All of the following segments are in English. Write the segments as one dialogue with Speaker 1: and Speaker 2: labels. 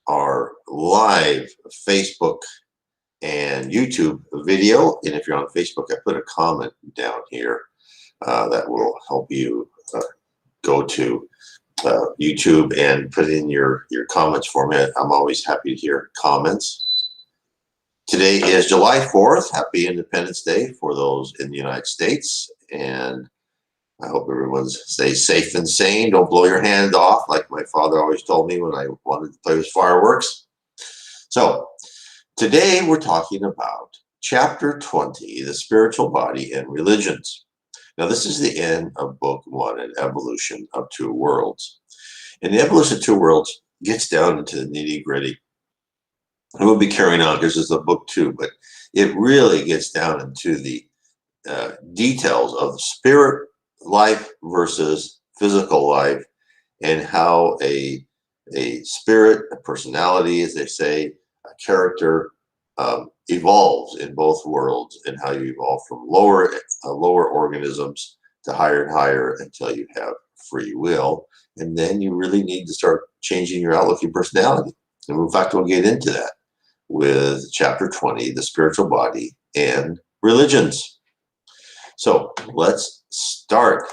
Speaker 1: our live Facebook and YouTube video. And if you're on Facebook, I put a comment down here that will help you go to YouTube and put in your comments for me. I'm always happy to hear comments. Today is July 4th. Happy Independence Day for those in the United States. And I hope everyone stays safe and sane. Don't blow your hand off like my father always told me when I wanted to play with fireworks. So today we're talking about Chapter 20, The Spiritual Body and Religions. Now this is the end of Book 1, An Evolution of Two Worlds. And the Evolution of Two Worlds gets down into the nitty-gritty. And we'll be carrying on because this is a book 2, but it really gets down into the details of spirit life versus physical life, and how a spirit, a personality, as they say, a character evolves in both worlds, and how you evolve from lower organisms to higher and higher until you have free will, and then you really need to start changing your outlook, your personality. And in fact, we'll get into that with Chapter 20, The Spiritual Body and Religions. So let's start.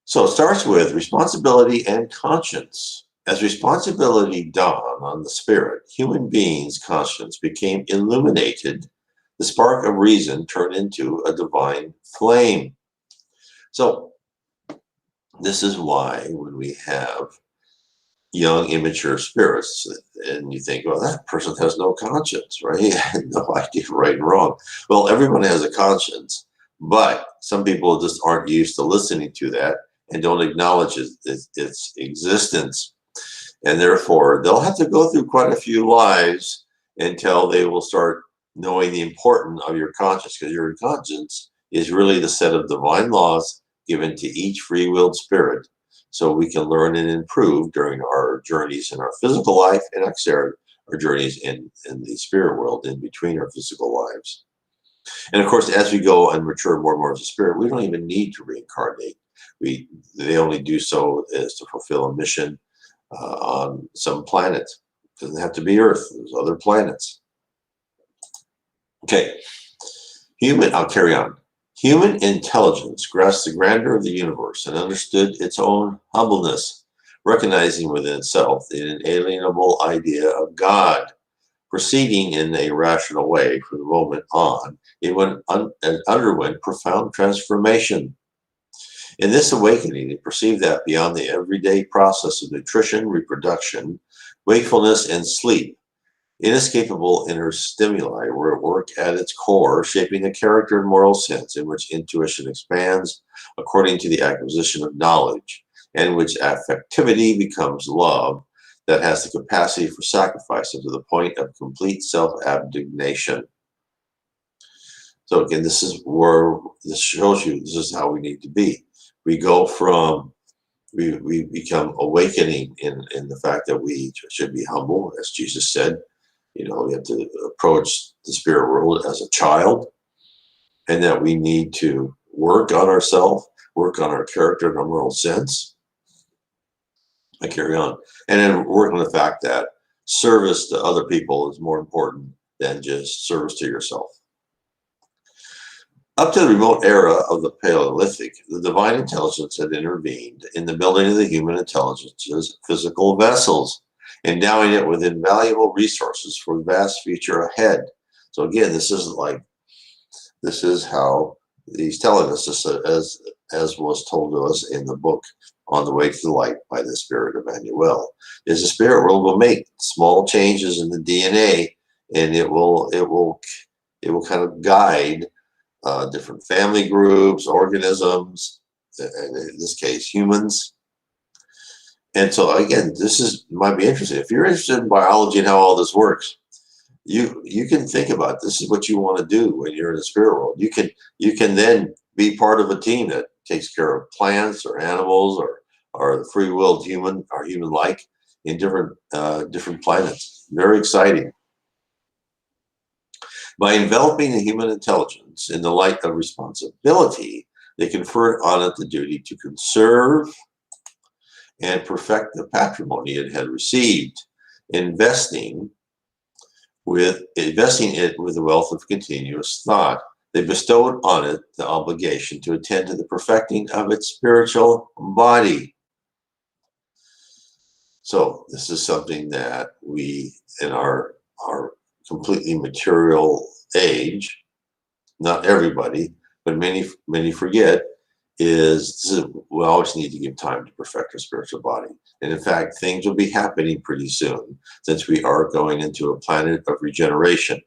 Speaker 1: So it starts with responsibility and conscience. As responsibility dawned on the spirit, human beings' conscience became illuminated. The spark of reason turned into a divine flame. So this is why when we have young, immature spirits, and you think, well, that person has no conscience, right? No idea right and wrong. Well, everyone has a conscience, but some people just aren't used to listening to that and don't acknowledge its existence. And therefore, they'll have to go through quite a few lives until they will start knowing the importance of your conscience, because your conscience is really the set of divine laws given to each free-willed spirit, so we can learn and improve during our journeys in our physical life, and actually our journeys in the spirit world in between our physical lives. And of course, as we go and mature more and more as a spirit, we don't even need to reincarnate. They only do so as to fulfill a mission on some planet. It doesn't have to be Earth. There's other planets. Okay, I'll carry on. Human intelligence grasped the grandeur of the universe and understood its own humbleness, recognizing within itself the inalienable idea of God. Proceeding in a rational way from the moment on, it underwent profound transformation. In this awakening, it perceived that beyond the everyday process of nutrition, reproduction, wakefulness, and sleep, inescapable inner stimuli were at work at its core, shaping a character and moral sense in which intuition expands according to the acquisition of knowledge, and which affectivity becomes love that has the capacity for sacrifice up to the point of complete self-abnegation. So again, this is where this shows you this is how we need to be. We go from we become awakening in the fact that we should be humble, as Jesus said. You know, we have to approach the spirit world as a child, and that we need to work on ourselves, work on our character and our moral sense. I carry on. And then work on the fact that service to other people is more important than just service to yourself. Up to the remote era of the Paleolithic, the divine intelligence had intervened in the building of the human intelligence's physical vessels, endowing it with invaluable resources for the vast future ahead. So again, this is how he's telling us this, as was told to us in the book On the Way to the Light by the Spirit of Emmanuel, is the spirit world will make small changes in the DNA, and it will kind of guide different family groups, organisms, and in this case, humans. And so again, might be interesting. If you're interested in biology and how all this works, you can think about this is what you want to do when you're in the spirit world. You can then be part of a team that takes care of plants or animals or the free-willed human or human-like in different planets. Very exciting. By enveloping the human intelligence in the light of responsibility, they conferred on it the duty to conserve and perfect the patrimony it had received, investing it with the wealth of continuous thought. They bestowed on it the obligation to attend to the perfecting of its spiritual body. So this is something that we, in our completely material age, not everybody, but many forget, we always need to give time to perfect our spiritual body. And in fact, things will be happening pretty soon, since we are going into a planet of regeneration,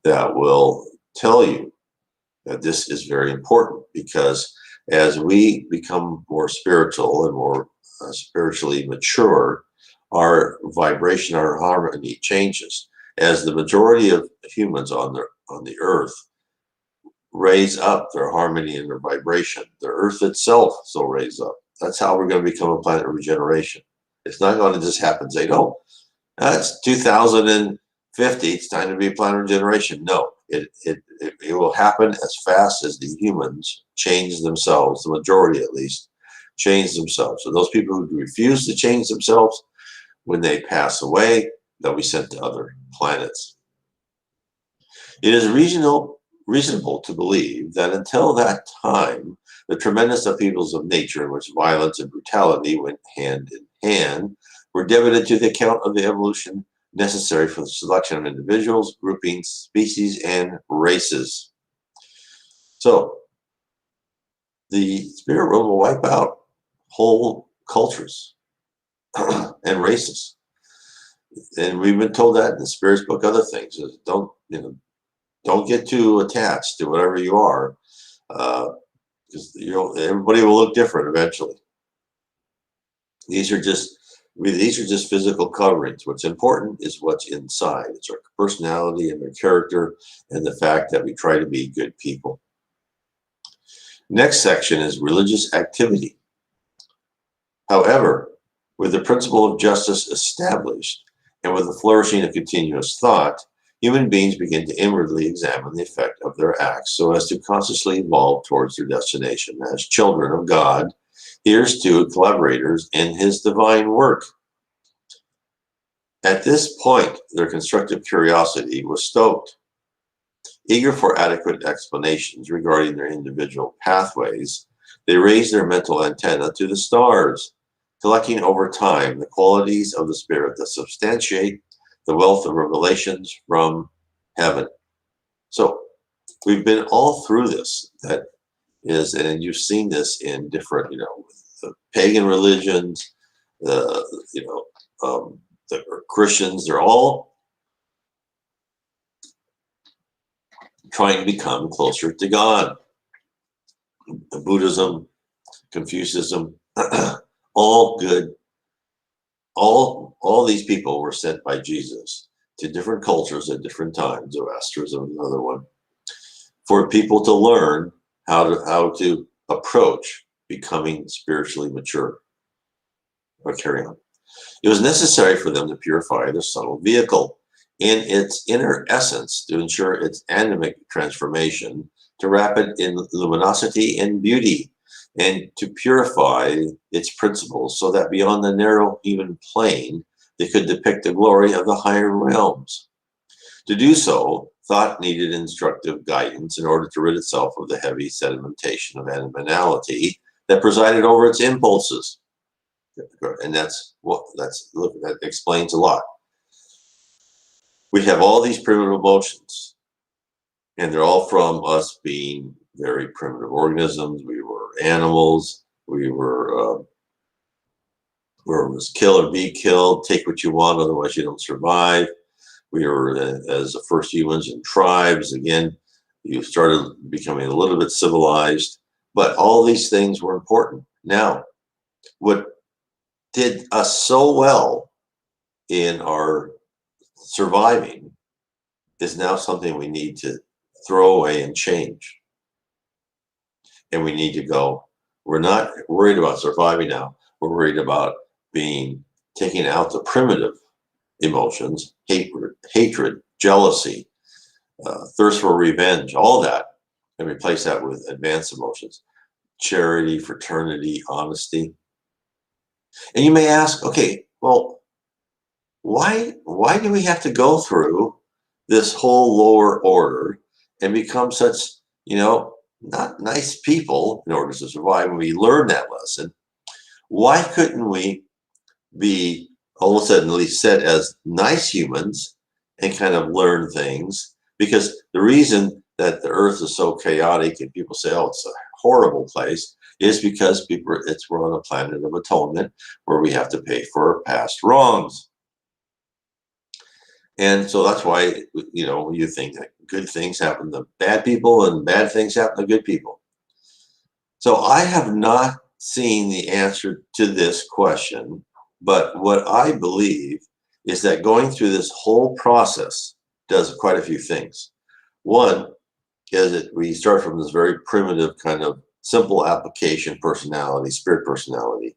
Speaker 1: that will tell you that this is very important, because as we become more spiritual and more spiritually mature, our vibration, our harmony changes. As the majority of humans on the earth raise up their harmony and their vibration, the earth itself will raise up. That's how we're going to become a planet of regeneration. It's not going to just happen. Say, no, that's 2050. It's time to be a planet of regeneration. No, it will happen as fast as the humans change themselves, the majority at least, change themselves. So those people who refuse to change themselves, when they pass away, they'll be sent to other planets. It is reasonable to believe that until that time, the tremendous upheavals of nature, in which violence and brutality went hand in hand, were debited to the account of the evolution necessary for the selection of individuals, groupings, species, and races. So the spirit world will wipe out whole cultures and races. And we've been told that in the Spirit's book, other things. Don't get too attached to whatever you are, because everybody will look different eventually. These are just physical coverings. What's important is what's inside. It's our personality and our character, and the fact that we try to be good people. Next section is religious activity. However, with the principle of justice established, and with the flourishing of continuous thought, human beings begin to inwardly examine the effect of their acts so as to consciously evolve towards their destination as children of God. Here's to collaborators in his divine work. At this point, their constructive curiosity was stoked. Eager for adequate explanations regarding their individual pathways, they raised their mental antenna to the stars, collecting over time the qualities of the Spirit that substantiate the wealth of revelations from heaven. So we've been all through this. That is, and you've seen this in different, the pagan religions, the Christians. They're all trying to become closer to God. Buddhism, Confucianism, all good. All these people were sent by Jesus to different cultures at different times. Zoroaster is another one, for people to learn how to approach becoming spiritually mature. Or carry on. It was necessary for them to purify their subtle vehicle in its inner essence to ensure its animic transformation to rapid in luminosity and beauty, and to purify its principles so that beyond the narrow human plane, they could depict the glory of the higher realms. To do so, thought needed instructive guidance in order to rid itself of the heavy sedimentation of animality that presided over its impulses. And that explains a lot. We have all these primitive emotions, and they're all from us being very primitive organisms. We were animals. We were was kill or be killed. Take what you want, otherwise you don't survive. We were, as the first humans in tribes. Again, you started becoming a little bit civilized, but all these things were important. Now, what did us so well in our surviving is now something we need to throw away and change. And we need to go, we're not worried about surviving now. We're worried about taking out the primitive emotions, hatred, jealousy, thirst for revenge, all that, and replace that with advanced emotions, charity, fraternity, honesty. And you may ask, okay, well, why do we have to go through this whole lower order and become such, not nice people in order to survive when we learn that lesson? Why couldn't we be all of a sudden at least set as nice humans and kind of learn things? Because the reason that the earth is so chaotic and people say, oh, it's a horrible place, is because we're on a planet of atonement where we have to pay for past wrongs. And so that's why, you think that good things happen to bad people and bad things happen to good people. So I have not seen the answer to this question, but what I believe is that going through this whole process does quite a few things. One is that we start from this very primitive kind of simple application personality, spirit personality,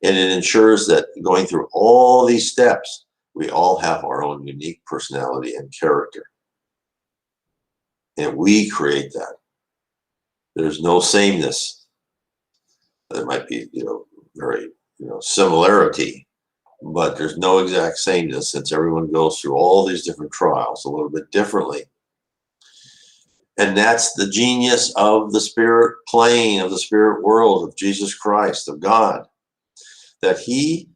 Speaker 1: and it ensures that going through all these steps, we all have our own unique personality and character. And we create that. There's no sameness. There might be, very, similarity, but there's no exact sameness since everyone goes through all these different trials a little bit differently. And that's the genius of the spirit plane, of the spirit world, of Jesus Christ, of God, that he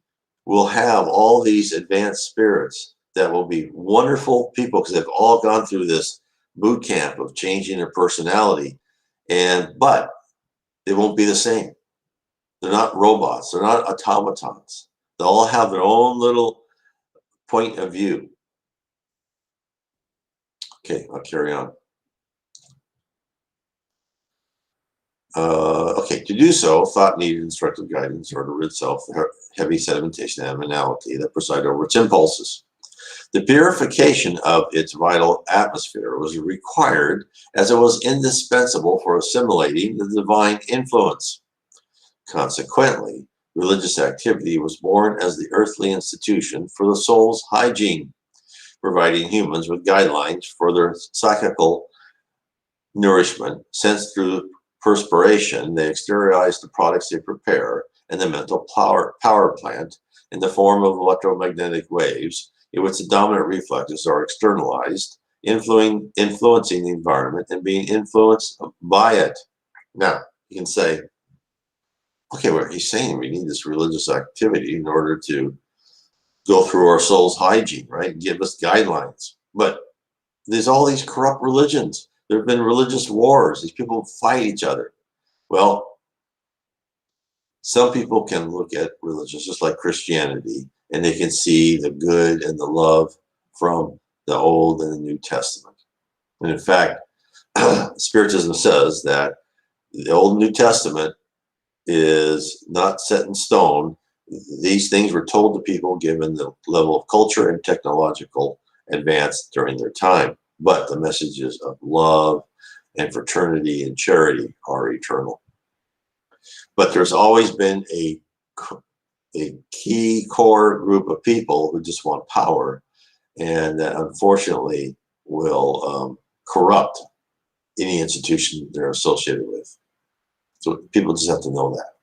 Speaker 1: will have all these advanced spirits that will be wonderful people because they've all gone through this boot camp of changing their personality, but they won't be the same. They're not robots. They're not automatons. They all have their own little point of view. Okay, I'll carry on. Okay, to do so, thought needed instructive guidance or to rid self the heavy sedimentation and animality that preside over its impulses. The purification of its vital atmosphere was required as it was indispensable for assimilating the divine influence. Consequently, religious activity was born as the earthly institution for the soul's hygiene, providing humans with guidelines for their psychical nourishment, since through perspiration they exteriorize the products they prepare, and the mental power plant in the form of electromagnetic waves in which the dominant reflexes are externalized, influencing the environment and being influenced by it. Now, you can say, okay, well, he's saying we need this religious activity in order to go through our soul's hygiene, right? Give us guidelines. But there's all these corrupt religions. There have been religious wars. These people fight each other. Well, some people can look at religions just like Christianity, and they can see the good and the love from the Old and the New Testament. And in fact, Spiritism says that the Old and New Testament is not set in stone. These things were told to people given the level of culture and technological advance during their time. But the messages of love and fraternity and charity are eternal. But there's always been a key core group of people who just want power, and that unfortunately will corrupt any institution they're associated with. So people just have to know that.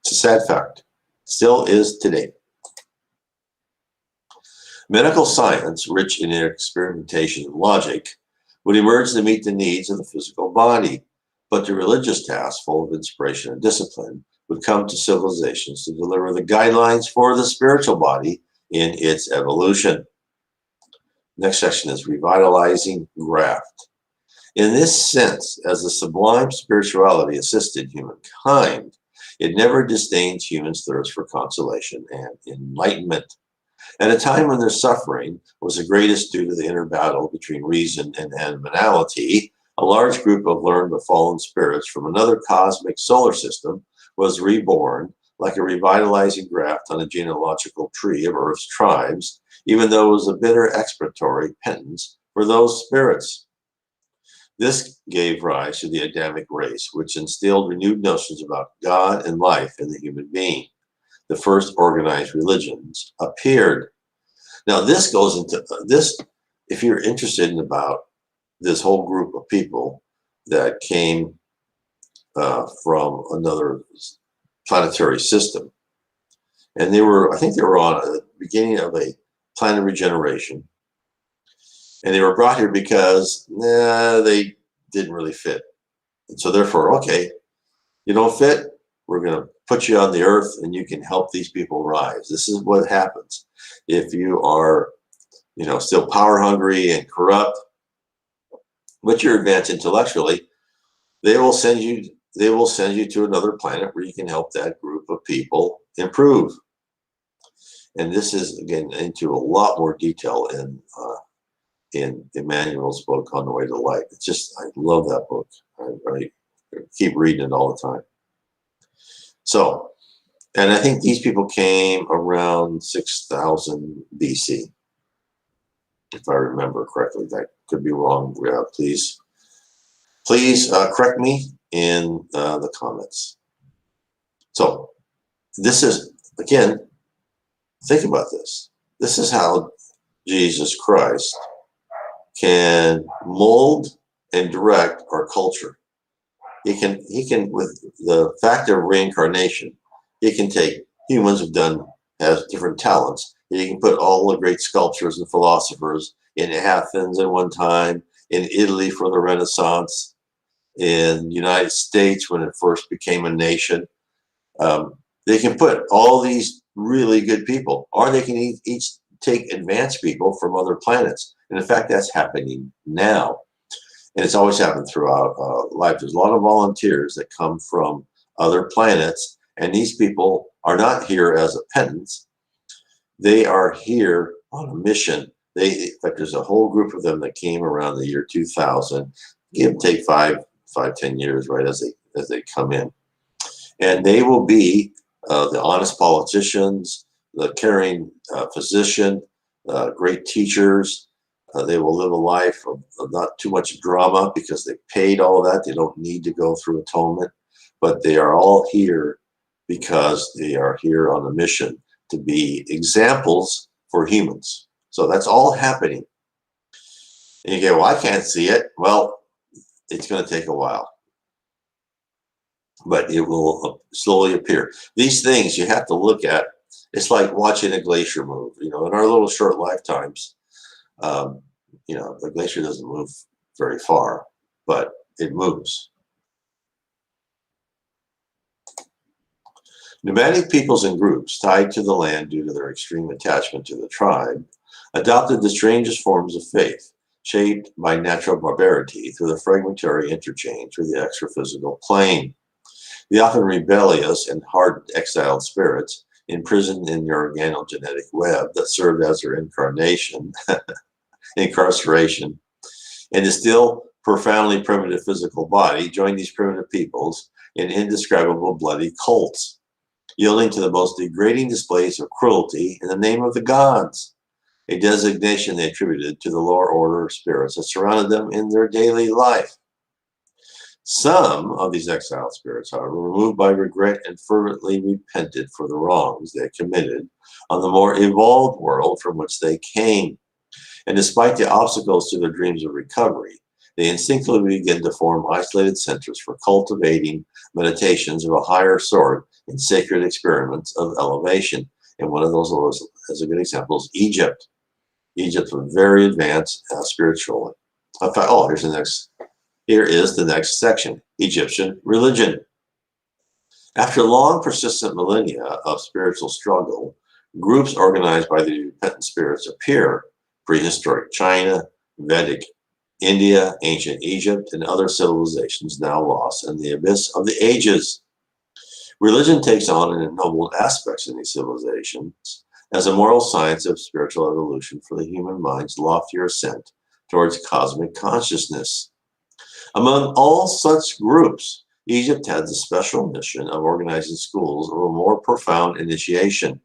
Speaker 1: It's a sad fact. Still is today. Medical science, rich in experimentation and logic, would emerge to meet the needs of the physical body, but the religious task, full of inspiration and discipline, would come to civilizations to deliver the guidelines for the spiritual body in its evolution. Next section is revitalizing graft. In this sense, as the sublime spirituality assisted humankind, it never disdains humans' thirst for consolation and enlightenment. At a time when their suffering was the greatest due to the inner battle between reason and animality, a large group of learned but fallen spirits from another cosmic solar system was reborn like a revitalizing graft on a genealogical tree of Earth's tribes, even though it was a bitter expiatory penance for those spirits. This gave rise to the Adamic race, which instilled renewed notions about God and life in the human being. The first organized religions appeared. Now, this goes into this, if you're interested in about this whole group of people that came from another planetary system, And I think they were on the beginning of a plan of regeneration. And they were brought here because they didn't really fit. And so therefore, okay, you don't fit, we're going to put you on the earth and you can help these people rise. This is what happens. If you are, still power hungry and corrupt, but you're advanced intellectually, they will send you to another planet where you can help that group of people improve. And this is, again, into a lot more detail in Emmanuel's book, On the Way to Light. It's just, I love that book. I keep reading it all the time. So, and I think these people came around 6000 BC, if I remember correctly. That could be wrong. Please correct me in the comments. So, this is, again, think about this. This is how Jesus Christ can mold and direct our culture. He can, with the fact of reincarnation, he can take humans has different talents. He can put all the great sculptors and philosophers in Athens at one time, in Italy for the Renaissance, in the United States when it first became a nation. They can put all these really good people, or they can each take advanced people from other planets. And in fact, that's happening now. And it's always happened throughout life. There's a lot of volunteers that come from other planets, and these people are not here as a penance. They are here on a mission. In fact, there's a whole group of them that came around the year 2000. Give and take 10 years, right, as they come in. And they will be the honest politicians, the caring physician, great teachers. They will live a life of not too much drama because they paid all that. They don't need to go through atonement, but they are all here because they are here on a mission to be examples for humans. So that's all happening. And you go, well, I can't see it. Well, it's going to take a while, but it will slowly appear. These things you have to look at. It's like watching a glacier move. In our little short lifetimes, the glacier doesn't move very far, but it moves. Nomadic peoples and groups tied to the land due to their extreme attachment to the tribe adopted the strangest forms of faith, shaped by natural barbarity through the fragmentary interchange through the extra-physical plane. The often rebellious and hardened exiled spirits imprisoned in the organogenetic web that served as their incarceration, and the still profoundly primitive physical body joined these primitive peoples in indescribable bloody cults, yielding to the most degrading displays of cruelty in the name of the gods, a designation they attributed to the lower order of spirits that surrounded them in their daily life. Some of these exiled spirits, however, were moved by regret and fervently repented for the wrongs they had committed on the more evolved world from which they came. And despite the obstacles to their dreams of recovery, they instinctively begin to form isolated centers for cultivating meditations of a higher sort in sacred experiments of elevation. And one of those, as a good example, is Egypt. Egypt was very advanced spiritually. In fact, here is the next section, Egyptian religion. After long, persistent millennia of spiritual struggle, groups organized by the repentant spirits appear: prehistoric China, Vedic India, ancient Egypt, and other civilizations now lost in the abyss of the ages. Religion takes on an ennobled aspects in these civilizations as a moral science of spiritual evolution for the human mind's loftier ascent towards cosmic consciousness. Among all such groups, Egypt had the special mission of organizing schools of a more profound initiation.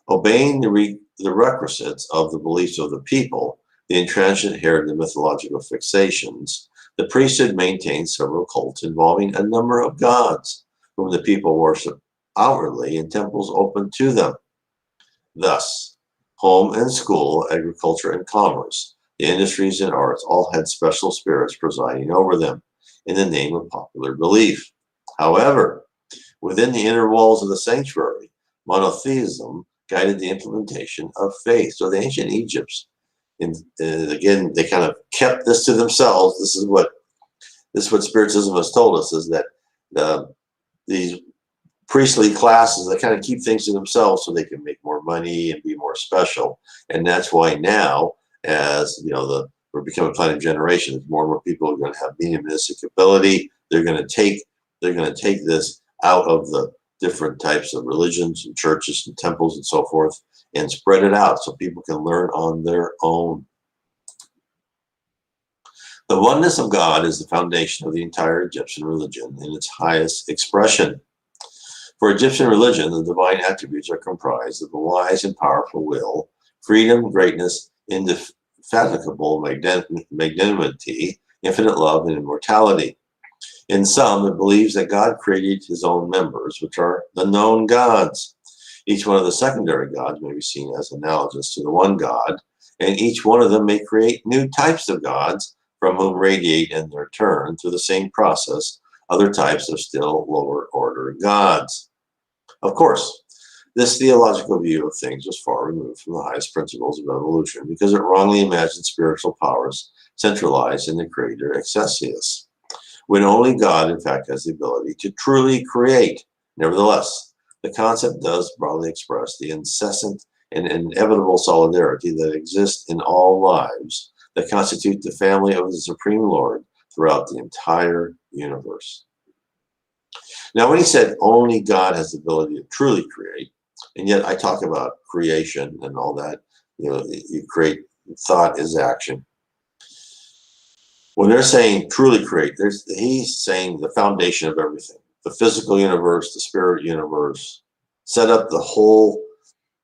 Speaker 1: Obeying the requisites of the beliefs of the people, the intransigent heritage of mythological fixations, the priesthood maintained several cults involving a number of gods, whom the people worship outwardly in temples open to them. Thus, home and school, agriculture and commerce, the industries and arts all had special spirits presiding over them in the name of popular belief. However, within the inner walls of the sanctuary, monotheism guided the implementation of faith. So the ancient Egypts, again, they kind of kept this to themselves. This is what Spiritism has told us, is that these priestly classes, they kind of keep things to themselves so they can make more money and be more special. And that's why now, as you know, we're becoming a planet of generations, more and more people are going to have mediumistic ability. They're going to take this out of the different types of religions and churches and temples and so forth, and spread it out so people can learn on their own. The oneness of God is the foundation of the entire Egyptian religion in its highest expression. For Egyptian religion, the divine attributes are comprised of a wise and powerful will, freedom, greatness, indefatigable magnanimity, infinite love, and immortality. In sum, it believes that God created his own members, which are the known gods. Each one of the secondary gods may be seen as analogous to the one God, and each one of them may create new types of gods from whom radiate in their turn, through the same process, other types of still lower order gods. Of course, this theological view of things was far removed from the highest principles of evolution, because it wrongly imagined spiritual powers centralized in the creator Excelsius, when only God, in fact, has the ability to truly create. Nevertheless, the concept does broadly express the incessant and inevitable solidarity that exists in all lives that constitute the family of the Supreme Lord throughout the entire universe. Now, when he said only God has the ability to truly create, and yet I talk about creation and all that, you know, you create, thought is action. When they're saying truly create, he's saying the foundation of everything. The physical universe, the spirit universe, set up the whole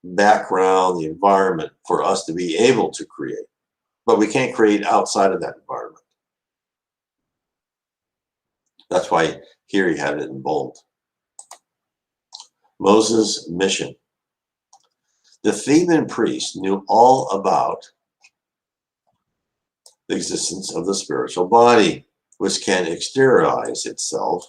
Speaker 1: background, the environment for us to be able to create. But we can't create outside of that environment. That's why here he had it in bold. Moses' mission. The Theban priest knew all about the existence of the spiritual body, which can exteriorize itself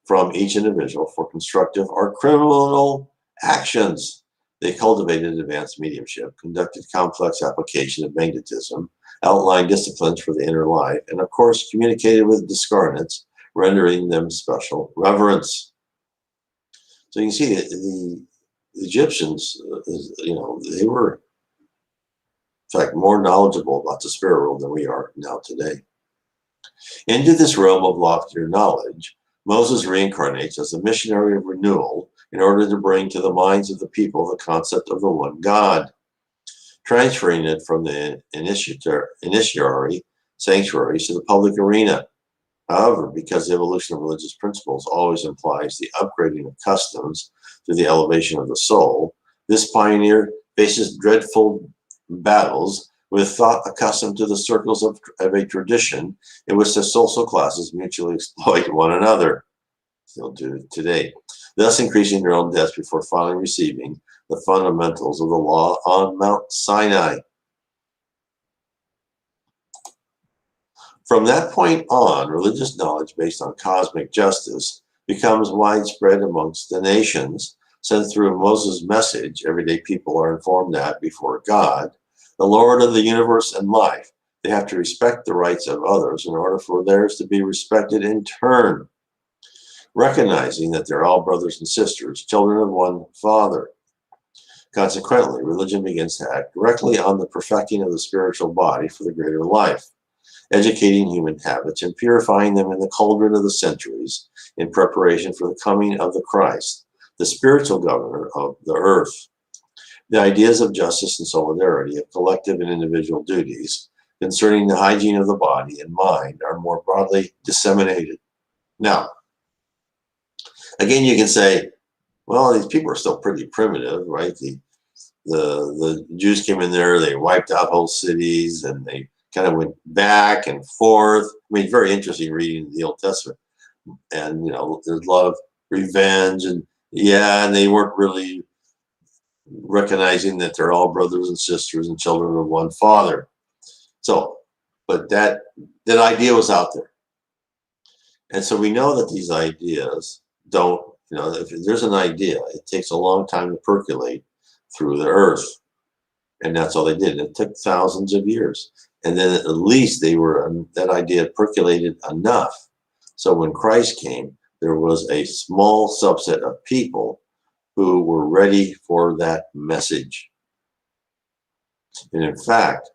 Speaker 1: from each individual for constructive or criminal actions. They cultivated advanced mediumship, conducted complex application of magnetism, outlined disciplines for the inner life, and of course communicated with discarnates, rendering them special reverence. So you can see that the Egyptians, you know, they were, in fact, more knowledgeable about the spirit world than we are now today. Into this realm of loftier knowledge, Moses reincarnates as a missionary of renewal in order to bring to the minds of the people the concept of the one God, transferring it from the initiatory sanctuaries to the public arena. However, because the evolution of religious principles always implies the upgrading of customs through the elevation of the soul, this pioneer faces dreadful battles with thought accustomed to the circles of a tradition in which the social classes mutually exploit one another, still do today, thus increasing their own deaths before finally receiving the fundamentals of the law on Mount Sinai. From that point on, religious knowledge based on cosmic justice becomes widespread amongst the nations, since through Moses' message, everyday people are informed that before God, the Lord of the universe and life, they have to respect the rights of others in order for theirs to be respected in turn, recognizing that they're all brothers and sisters, children of one Father. Consequently, religion begins to act directly on the perfecting of the spiritual body for the greater life, educating human habits and purifying them in the cauldron of the centuries in preparation for the coming of the Christ, the spiritual governor of the earth. The ideas of justice and solidarity, of collective and individual duties concerning the hygiene of the body and mind are more broadly disseminated. Now, again, you can say, well, these people are still pretty primitive, right? The Jews came in there, they wiped out whole cities, and they kind of went back and forth. I mean, very interesting reading the Old Testament. And, you know, there's a lot of revenge, and and they weren't really recognizing that they're all brothers and sisters and children of one Father. So, but that idea was out there. And so we know that these ideas don't if there's an idea, it takes a long time to percolate through the earth. And that's all they did. It took thousands of years. And then at least that idea percolated enough. So when Christ came, there was a small subset of people who were ready for that message. And in fact,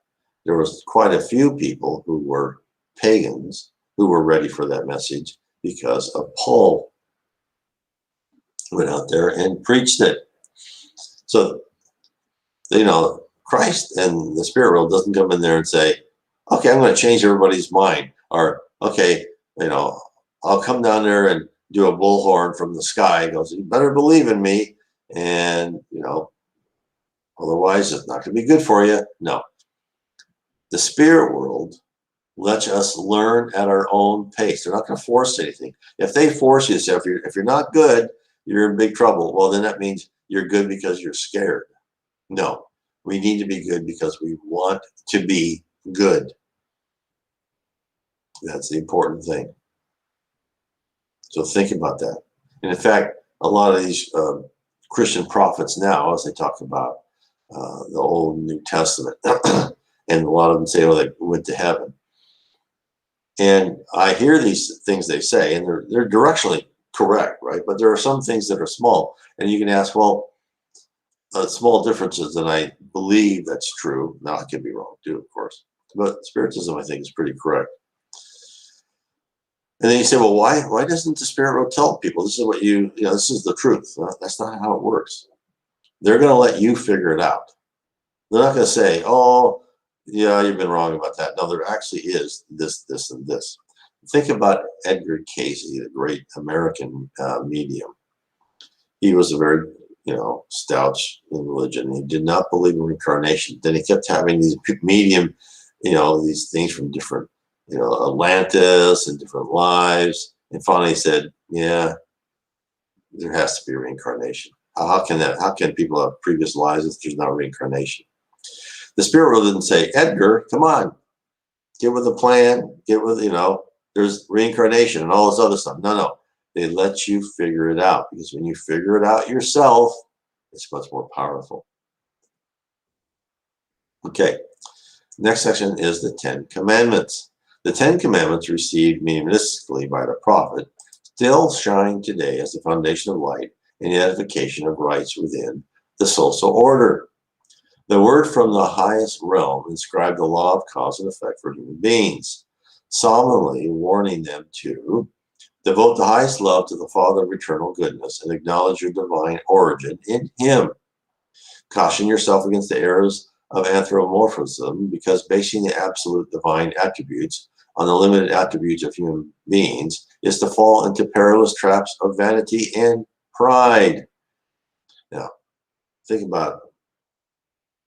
Speaker 1: there was quite a few people who were pagans who were ready for that message because of Paul went out there and preached it. So, Christ and the spirit world doesn't come in there and say, okay, I'm going to change everybody's mind. Or, okay, I'll come down there and do a bullhorn from the sky. He goes, you better believe in me. And, otherwise it's not going to be good for you. No. The spirit world lets us learn at our own pace. They're not going to force anything. If they force you to say, if you're not good, you're in big trouble. Well, then that means you're good because you're scared. No, we need to be good because we want to be good. That's the important thing. So think about that. And in fact, a lot of these Christian prophets now, as they talk about the Old and New Testament, and a lot of them say, oh, they went to heaven. And I hear these things they say, and they're directionally correct, right? But there are some things that are small. And you can ask, well, small differences, and I believe that's true. Now, I could be wrong too, of course. But Spiritism, I think, is pretty correct. And then you say, well, why doesn't the spirit world tell people this is what this is the truth? Well, that's not how it works. They're going to let you figure it out. They're not going to say, oh, yeah, you've been wrong about that. No, there actually is this, this, and this. Think about Edgar Cayce, the great American medium. He was a very, stout in religion. He did not believe in reincarnation. Then he kept having these medium, these things from different, Atlantis and different lives. And finally he said, yeah, there has to be reincarnation. How can people have previous lives if there's not reincarnation? The spirit world didn't say, Edgar, come on, get with the plan, there's reincarnation and all this other stuff. No. They let you figure it out, because when you figure it out yourself, it's much more powerful. Okay, next section is the 10 Commandments. The 10 Commandments, received mystically by the prophet, still shine today as the foundation of light and the edification of rights within the social order. The word from the highest realm inscribed the law of cause and effect for human beings, solemnly warning them to devote the highest love to the Father of eternal goodness and acknowledge your divine origin in Him. Caution yourself against the errors of anthropomorphism, because basing the absolute divine attributes on the limited attributes of human beings is to fall into perilous traps of vanity and pride. Now, think about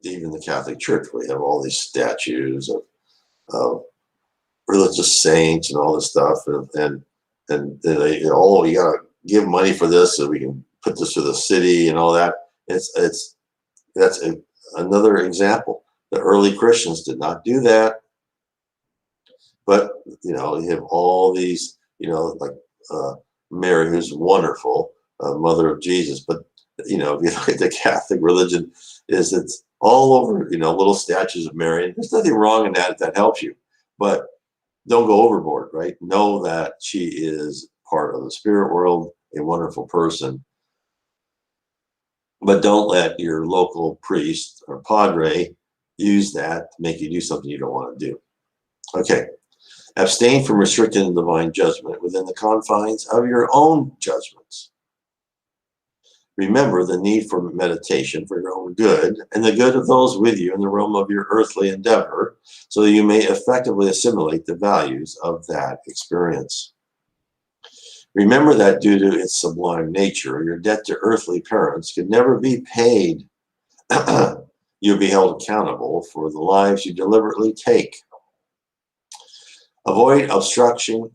Speaker 1: even the Catholic Church, where you have all these statues of religious saints and all this stuff, and they, you gotta give money for this so we can put this to the city and all that. That's another example. The early Christians did not do that, but you have all these, like Mary, who's wonderful, mother of Jesus. But if you look at the Catholic religion, it's all over, little statues of Mary. And there's nothing wrong in that if that helps you, but don't go overboard, right? Know that she is part of the spirit world, a wonderful person, but don't let your local priest or padre use that to make you do something you don't want to do. Okay. Abstain from restricting the divine judgment within the confines of your own judgments. Remember the need for meditation for your own good and the good of those with you in the realm of your earthly endeavor, so that you may effectively assimilate the values of that experience. Remember that due to its sublime nature, your debt to earthly parents could never be paid. You'll be held accountable for the lives you deliberately take. Avoid obscuring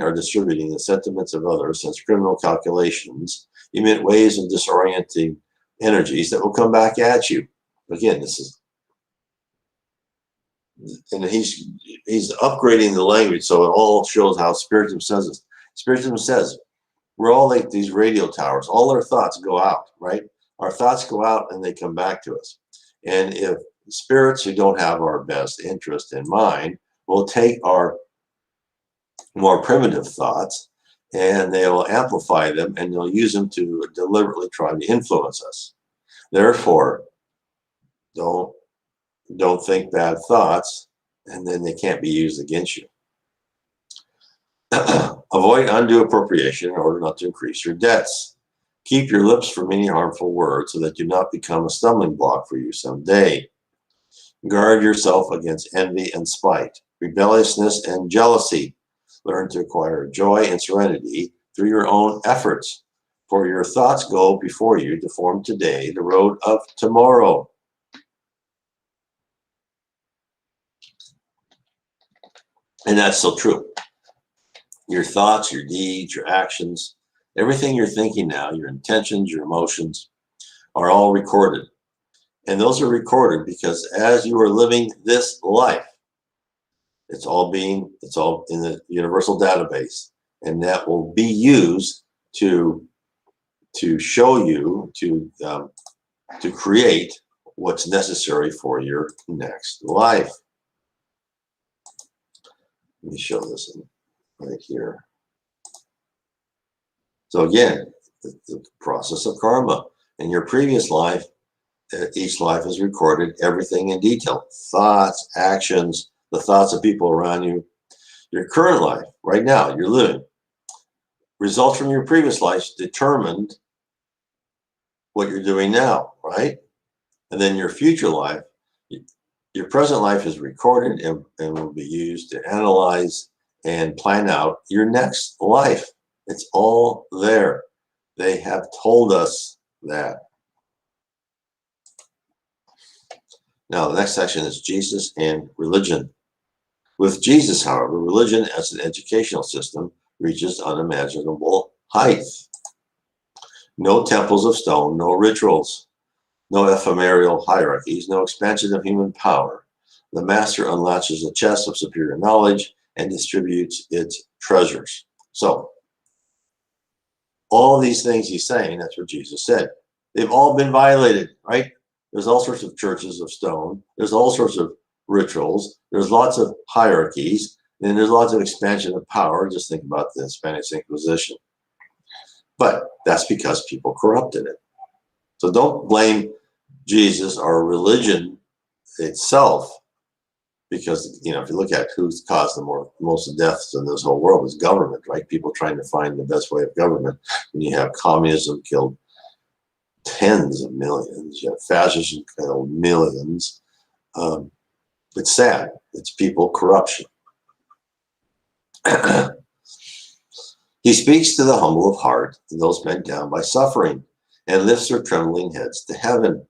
Speaker 1: or distributing the sentiments of others, since criminal calculations emit waves of disorienting energies that will come back at you. Again, and he's upgrading the language so it all shows how Spiritism says it. Spiritism says, We're all like these radio towers. All our thoughts go out, right? Our thoughts go out and they come back to us. And if spirits who don't have our best interest in mind will take our more primitive thoughts and they will amplify them and they'll use them to deliberately try to influence us. Therefore, don't think bad thoughts, and then they can't be used against you. Avoid undue appropriation in order not to increase your debts. Keep your lips from any harmful words so that you not become a stumbling block for you someday. Guard yourself against envy and spite, rebelliousness and jealousy. Learn to acquire joy and serenity through your own efforts. For your thoughts go before you to form today the road of tomorrow. And that's so true. Your thoughts, your deeds, your actions, everything you're thinking now, your intentions, your emotions, are all recorded. And those are recorded because as you are living this life, it's all in the universal database. And that will be used to show you, to create what's necessary for your next life. Let me show this right here. So again, the process of karma. In your previous life, each life is recorded, everything in detail. Thoughts, actions, the thoughts of people around you. Your current life, right now, you're living. Results from your previous life determined what you're doing now, right? And then your future life, your present life is recorded and will be used to analyze and plan out your next life. It's all there. They have told us that. Now, the next section is Jesus and religion. With Jesus, however, religion as an educational system reaches unimaginable heights. No temples of stone, no rituals, no ephemeral hierarchies, no expansion of human power. The master unlatches a chest of superior knowledge and distributes its treasures. So, all these things he's saying, that's what Jesus said. They've all been violated, right? There's all sorts of churches of stone. There's all sorts of rituals. There's lots of hierarchies. And there's lots of expansion of power. Just think about the Spanish Inquisition. But that's because people corrupted it. So don't blame Jesus or religion itself, because, you know, if you look at who's caused the most deaths in this whole world, is government, right? People trying to find the best way of government. When you have communism killed tens of millions, you have fascism killed millions. It's sad. It's people corruption. He speaks to the humble of heart and those bent down by suffering, and lifts their trembling heads to heaven.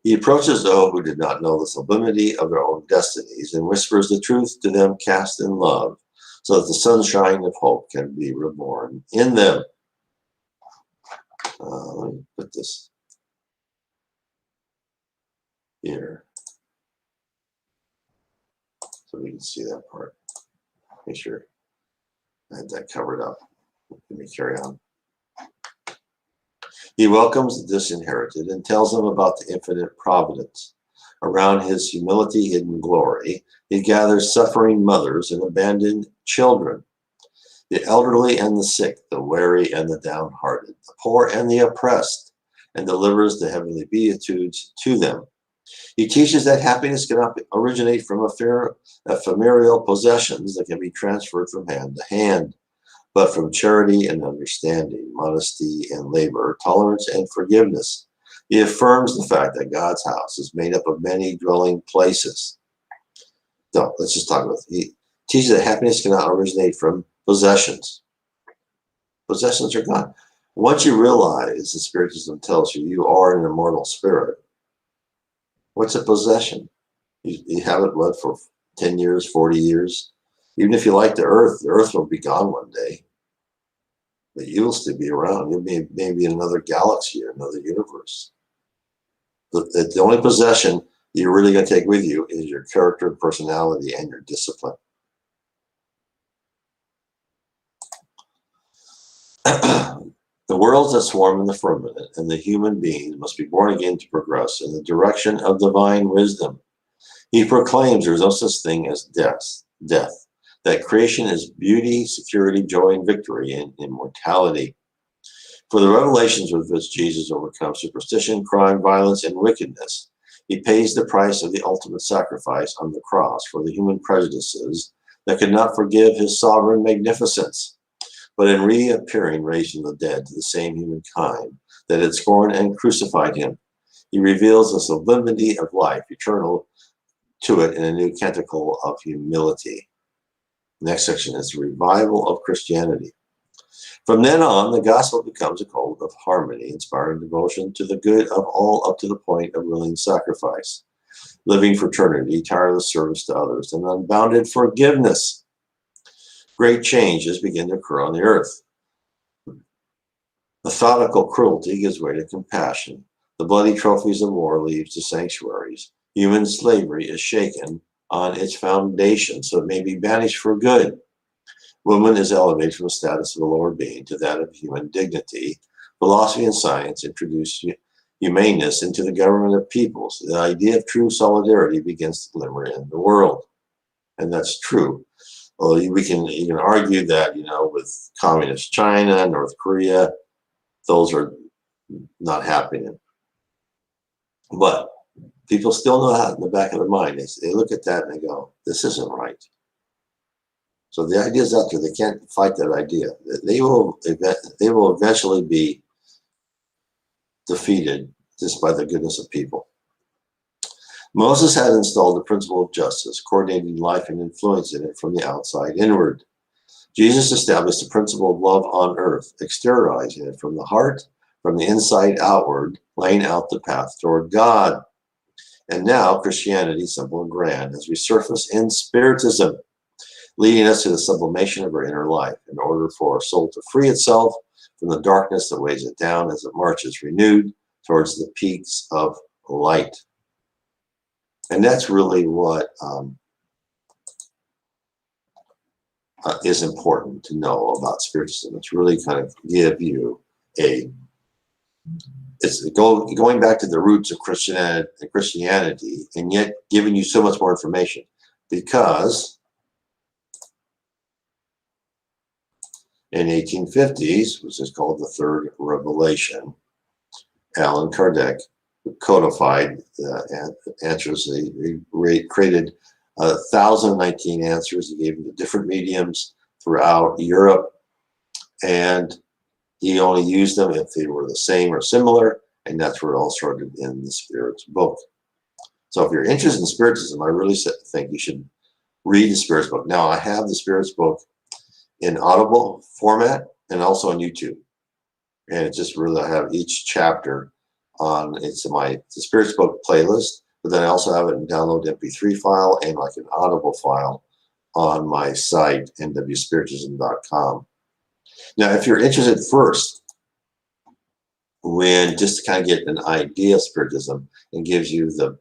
Speaker 1: He approaches those who did not know the sublimity of their own destinies and whispers the truth to them cast in love, so that the sunshine of hope can be reborn in them. Let me put this here so we can see that part. Make sure I had that covered up. Let me carry on. He welcomes the disinherited and tells them about the infinite providence. Around his humility hidden glory, he gathers suffering mothers and abandoned children, the elderly and the sick, the weary and the downhearted, the poor and the oppressed, and delivers the heavenly beatitudes to them. He teaches that happiness cannot originate from ephemeral possessions that can be transferred from hand to hand, but from charity and understanding, modesty and labor, tolerance and forgiveness. He affirms the fact that God's house is made up of many dwelling places. So let's just talk about it. He teaches that happiness cannot originate from possessions. Possessions are gone. Once you realize, the Spiritism tells you, you are an immortal spirit. What's a possession? You have it, what, for 10 years, 40 years? Even if you like the earth will be gone one day. But you'll still be around. You'll be maybe in another galaxy or another universe. The only possession you're really going to take with you is your character, personality, and your discipline. The worlds that swarm in the firmament and the human beings must be born again to progress in the direction of divine wisdom. He proclaims there is no such thing as death, that creation is beauty, security, joy, and victory, and immortality. For the revelations with which Jesus overcomes superstition, crime, violence, and wickedness, he pays the price of the ultimate sacrifice on the cross for the human prejudices that could not forgive his sovereign magnificence. But in reappearing raised from the dead to the same humankind that had scorned and crucified him, he reveals the sublimity of life eternal to it in a new canticle of humility. Next section is the revival of Christianity. From then on, the gospel becomes a code of harmony, inspiring devotion to the good of all up to the point of willing sacrifice, living fraternity, tireless service to others, and unbounded forgiveness. Great changes begin to occur on the earth. Methodical cruelty gives way to compassion. The bloody trophies of war leaves the sanctuaries. Human slavery is shaken on its foundation so it may be banished for good. Woman is elevated from the status of a lower being to that of human dignity. Philosophy and science introduce humaneness into the government of peoples. The idea of true solidarity begins to glimmer in the world. And that's true. Well, you can argue that, with communist China, North Korea, those are not happening. But people still know how in the back of their mind. They look at that and they go, this isn't right. So the idea is out there. They can't fight that idea. They will eventually be defeated just by the goodness of people. Moses had installed the principle of justice, coordinating life and influencing it from the outside inward. Jesus established the principle of love on earth, exteriorizing it from the heart, from the inside outward, laying out the path toward God. And now Christianity, simple and grand, has resurfaced in Spiritism, leading us to the sublimation of our inner life in order for our soul to free itself from the darkness that weighs it down as it marches renewed towards the peaks of light. And that's really what is important to know about Spiritism. It's really kind of give you it's going back to the roots of Christianity, and yet giving you so much more information, because in 1850s, which is called the Third Revelation, Allan Kardec codified the answers. He created 1,019 answers. He gave them to different mediums throughout Europe, and he only used them if they were the same or similar, and that's where it all started in the Spirit's book. So if you're interested in Spiritism, I really think you should read the Spirit's book. Now, I have the Spirit's book in Audible format and also on YouTube. And it just really, I have each chapter on, the Spirit's book playlist, but then I also have it in download MP3 file and like an Audible file on my site, nwspiritism.com. Now, if you're interested first, just to kind of get an idea of Spiritism, and gives you the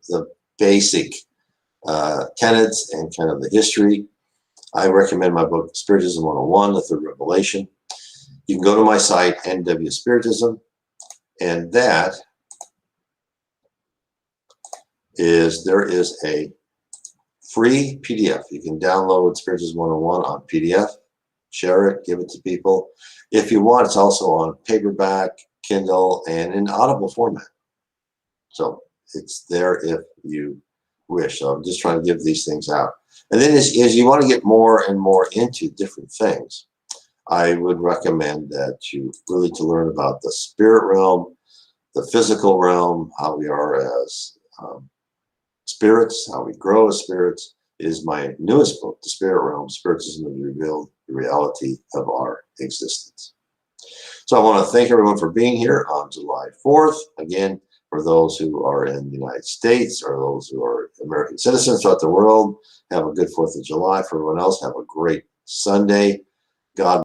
Speaker 1: basic tenets and kind of the history, I recommend my book, Spiritism 101, The Third Revelation. You can go to my site, NW Spiritism, and there is a free PDF. You can download Spiritism 101 on PDF, share it, give it to people. If you want, it's also on paperback, Kindle, and in Audible format. So it's there if you wish. So I'm just trying to give these things out. And then as you want to get more and more into different things, I would recommend that you really to learn about the spirit realm, the physical realm, how we are as spirits, how we grow as spirits, is my newest book, The Spirit Realm, Spiritism and Revealed the Reality of Our Existence. So I want to thank everyone for being here on July 4th. Again, for those who are in the United States or those who are American citizens throughout the world, have a good 4th of July. For everyone else, have a great Sunday. God